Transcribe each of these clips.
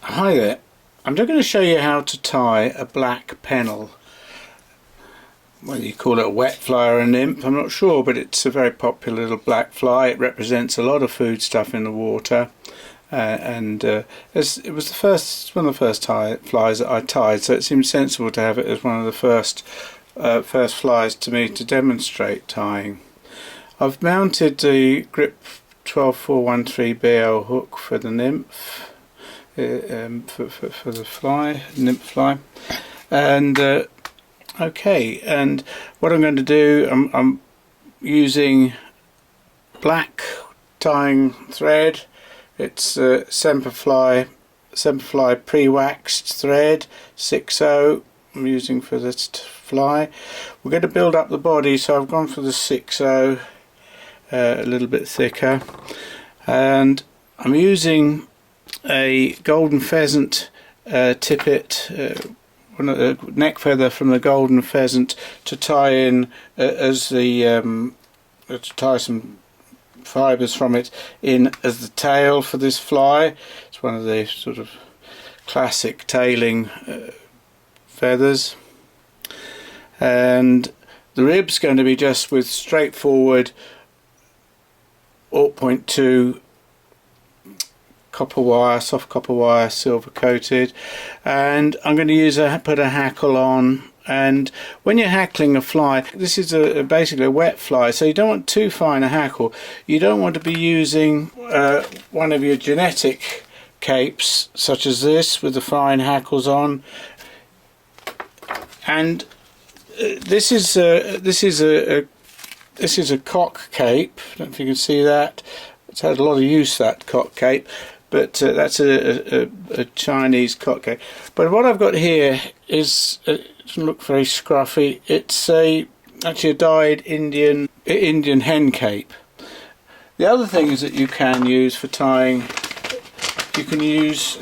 Hi there, I'm just going to show you how to tie a BlackPennel. Whether you call it a wet fly or a nymph, I'm not sure, but it's a very popular little black fly. It represents a lot of food stuff in the water, it was one of the first flies that I tied, so it seemed sensible to have it as one of the first flies to me to demonstrate tying. I've mounted the grip 12413 BL hook for the nymph. For the nymph fly, and okay, and what I'm going to do, I'm using black tying thread. It's Semperfly pre-waxed thread 6/0 I'm using for this fly. We're going to build up the body, so I've gone for the 6/0, a little bit thicker, and I'm using a golden pheasant tippet, one of the neck feather from the golden pheasant, to tie in to tie some fibres from it in as the tail for this fly. It's one of the sort of classic tailing feathers, and the rib's going to be just with straightforward 0.2 copper wire, soft copper wire, silver coated, and I'm going to put a hackle on. And when you're hackling a fly, this is basically a wet fly, so you don't want too fine a hackle. You don't want to be using one of your genetic capes such as this with the fine hackles on. And this is a cock cape. I don't know if you can see that. It's had a lot of use, that cock cape, but that's a Chinese cock cape. But what I've got here is, it doesn't look very scruffy. It's actually a dyed Indian hen cape. The other thing is that you can use for tying, you can use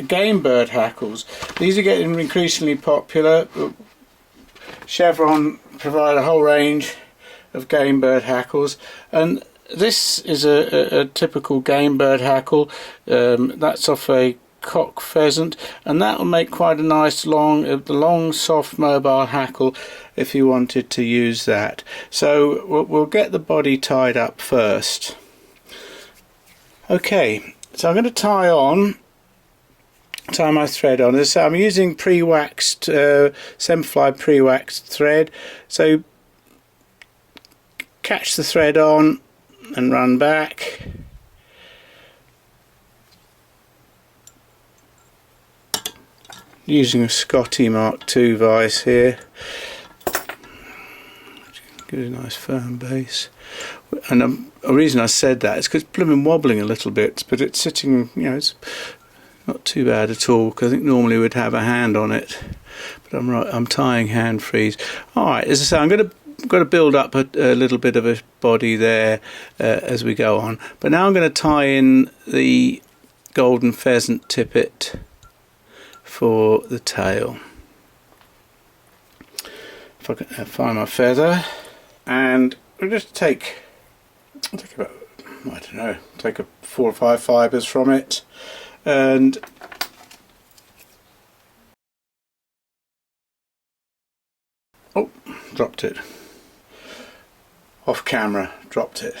game bird hackles. These are getting increasingly popular. Chevron provide a whole range of game bird hackles, and this is a typical game bird hackle. That's off a cock pheasant, and that will make quite a nice long soft mobile hackle if you wanted to use that. So we'll get the body tied up first. Okay, so I'm going to tie my thread on. So I'm using pre-waxed Semperfly pre-waxed thread, so catch the thread on and run back, using a Scotty Mark II vice here. Give it a nice firm base, and the reason I said that is because it's blooming wobbling a little bit, but it's sitting, you know, it's not too bad at all, because I think normally we'd have a hand on it, but I'm tying hand freeze. Alright, as I say, I'm going to build up a little bit of a body there as we go on, but now I'm going to tie in the golden pheasant tippet for the tail. If I can find my feather, and we'll just take about, I don't know, take 4 or 5 fibres from it, and oh, dropped it. Off camera, dropped it.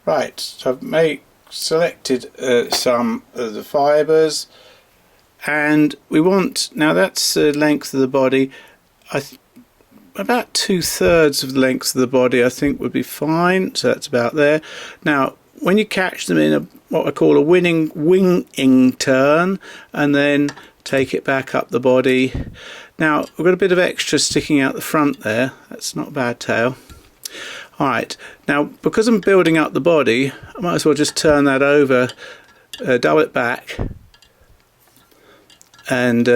Right, so I've selected some of the fibres, and we want, now that's the length of the body. About 2/3 of the length of the body I think would be fine, so that's about there. Now when you catch them in what I call a winging turn, and then take it back up the body. Now we've got a bit of extra sticking out the front there, that's not a bad tail. Alright, now because I'm building up the body, I might as well just turn that over, double it back, and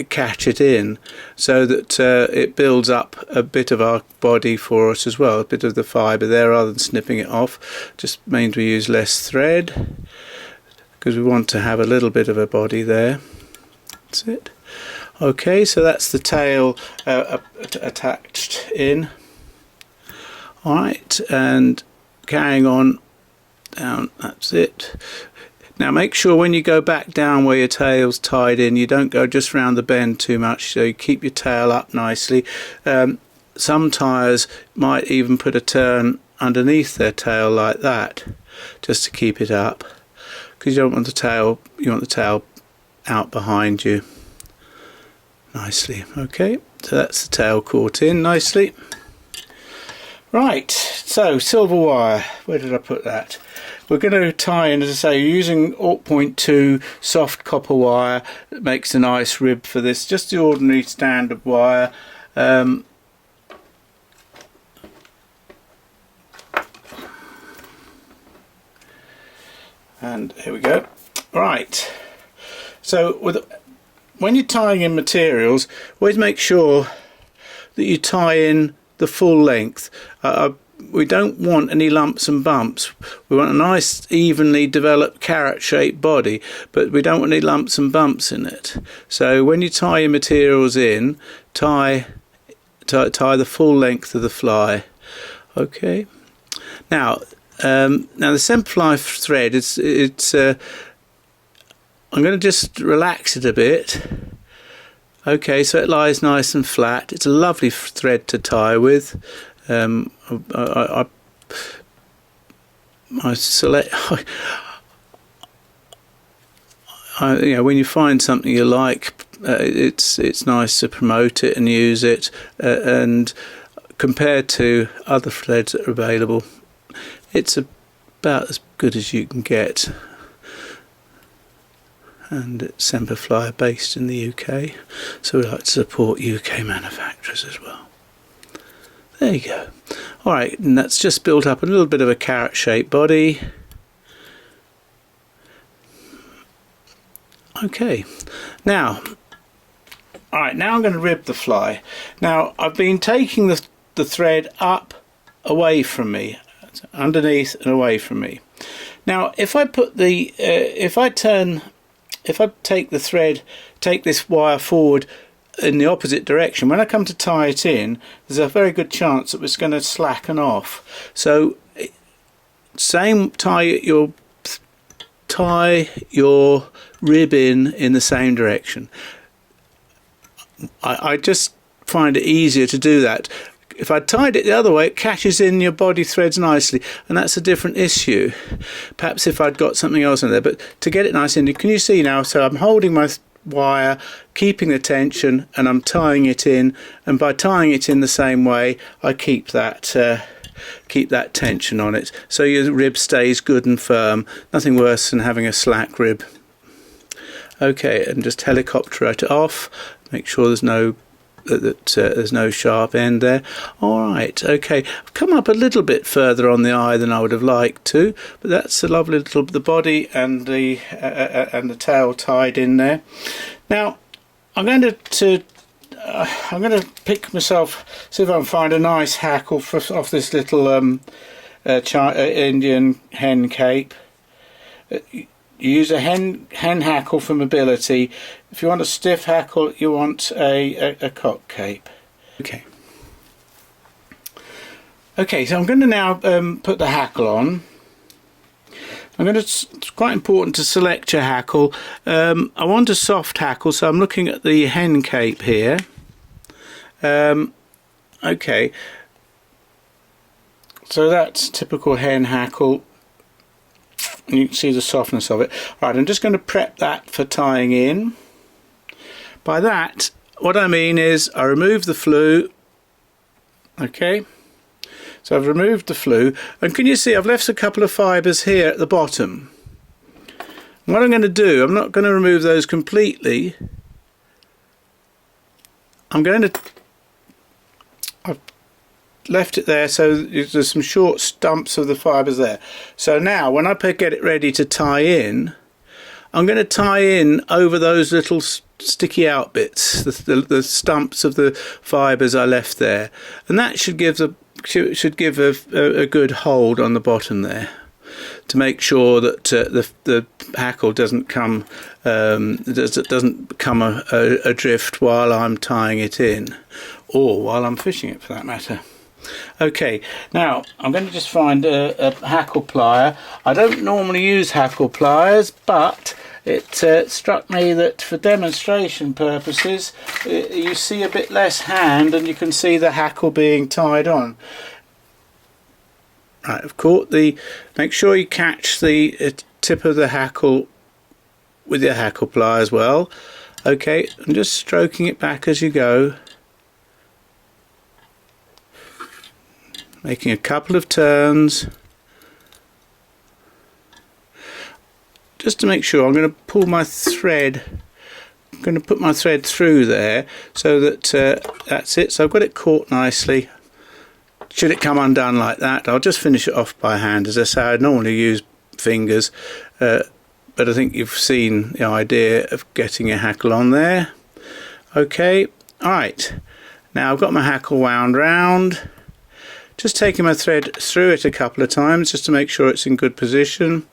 catch it in, so that it builds up a bit of our body for us as well, a bit of the fibre there, rather than snipping it off. Just means we use less thread, because we want to have a little bit of a body there. That's it. Okay, so that's the tail attached in. Alright, and carrying on down, that's it. Now make sure when you go back down where your tail's tied in, you don't go just round the bend too much, so you keep your tail up nicely. Some tyres might even put a turn underneath their tail like that, just to keep it up, because you don't want the tail, you want the tail out behind you nicely. Okay, so that's the tail caught in nicely. Right, so silver wire, where did I put that? We're going to tie in, as I say, using 0.2 soft copper wire. That makes a nice rib for this, just the ordinary standard wire. And here we go. Right, so when you're tying in materials, always make sure that you tie in the full length. We don't want any lumps and bumps. We want a nice evenly developed carrot shaped body, but we don't want any lumps and bumps in it. So when you tie your materials in, tie the full length of the fly. Okay, now the Semperfli thread, I'm going to just relax it a bit. Okay, so it lies nice and flat. It's a lovely thread to tie with. I select. You know, when you find something you like, it's nice to promote it and use it. And compared to other threads that are available, it's about as good as you can get. And it's Semperfli, based in the UK, so we like to support UK manufacturers as well. There you go. Alright, and that's just built up a little bit of a carrot shaped body. Okay, now I'm going to rib the fly. Now I've been taking the thread up away from me, underneath and away from me. Now if I put the if I take the thread, take this wire forward in the opposite direction, when I come to tie it in, there's a very good chance that it's going to slacken off. So tie your rib in the same direction. I just find it easier to do that. If I tied it the other way, it catches in your body threads nicely, and that's a different issue. Perhaps if I'd got something else in there, but to get it nice in, can you see now? So I'm holding my wire, keeping the tension, and I'm tying it in, and by tying it in the same way, I keep that tension on it, so your rib stays good and firm. Nothing worse than having a slack rib. Okay, and just helicopter it off. Make sure there's no sharp end there. Alright, okay, I've come up a little bit further on the eye than I would have liked to, but that's a lovely little, the body and the tail tied in there. Now I'm going to pick myself, see if I can find a nice hackle off this little Indian hen cape. You use a hen hackle for mobility. If you want a stiff hackle, you want a cock cape. Okay, so I'm going to now put the hackle on. It's quite important to select your hackle. I want a soft hackle, so I'm looking at the hen cape here. Okay, so that's typical hen hackle. And you can see the softness of it. Right, I'm just going to prep that for tying in. By that, what I mean is I remove the flue. Okay, so I've removed the flue, and can you see I've left a couple of fibres here at the bottom. And what I'm going to do, I'm not going to remove those completely. I've left it there, so there's some short stumps of the fibres there. So now when I get it ready to tie in, I'm going to tie in over those little sticky out bits, the stumps of the fibres I left there, and that should give a good hold on the bottom there, to make sure that the hackle doesn't come adrift while I'm tying it in, or while I'm fishing it for that matter. Okay, now I'm going to just find a Hackle plier. I don't normally use Hackle pliers, but it struck me that for demonstration purposes you see a bit less hand and you can see the hackle being tied on. Right, I've caught make sure you catch the tip of the hackle with your Hackle plier as well. Okay, I'm just stroking it back as you go, making a couple of turns just to make sure. I'm going to pull my thread, I'm going to put my thread through there so that that's it. So I've got it caught nicely. Should it come undone like that, I'll just finish it off by hand. As I say, I normally use fingers, but I think you've seen the idea of getting a hackle on there. Okay, alright, now I've got my hackle wound round, just taking my thread through it a couple of times just to make sure it's in good position,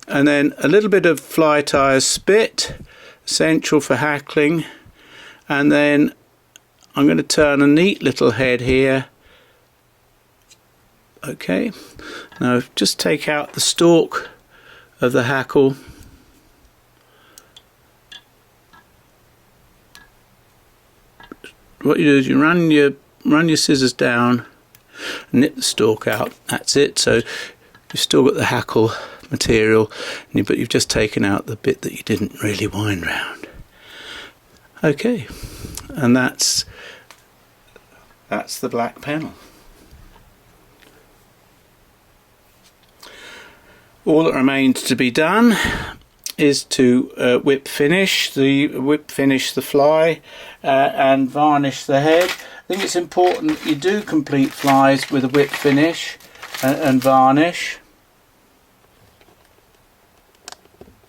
and then a little bit of fly tire spit, essential for hackling, and then I'm going to turn a neat little head here. Okay, now just take out the stalk of the hackle. What you do is you run your scissors down, nip the stalk out. That's it. So you've still got the hackle material, but you've just taken out the bit that you didn't really wind round. Okay, and that's the BlackPennel. All that remains to be done is to whip finish the fly and varnish the head. I think it's important that you do complete flies with a whip finish and varnish.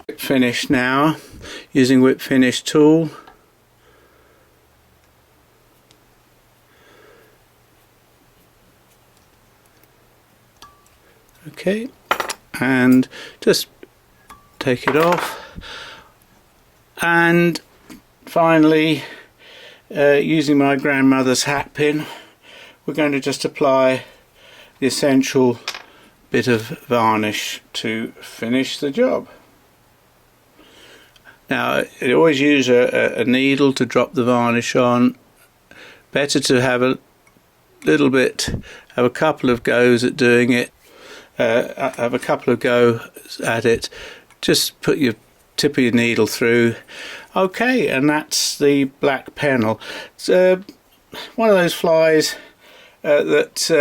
Whip finish now, using whip finish tool. Okay, and just take it off, and finally using my grandmother's hat pin, we're going to just apply the essential bit of varnish to finish the job. Now, I always use a needle to drop the varnish on. Better to have a little bit, have a couple of goes at doing it. Have a couple of goes at it. Just put your tip of your needle through. Okay, and that's the BlackPennel. It's one of those flies that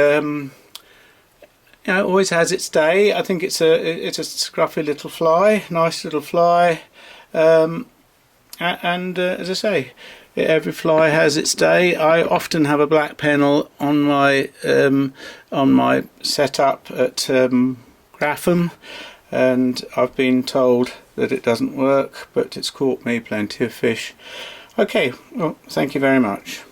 always has its day. I think it's a scruffy little fly, nice little fly, and as I say, every fly has its day. I often have a BlackPennel on my setup at Grapham, and I've been told that it doesn't work, but it's caught me plenty of fish. Okay, well, thank you very much.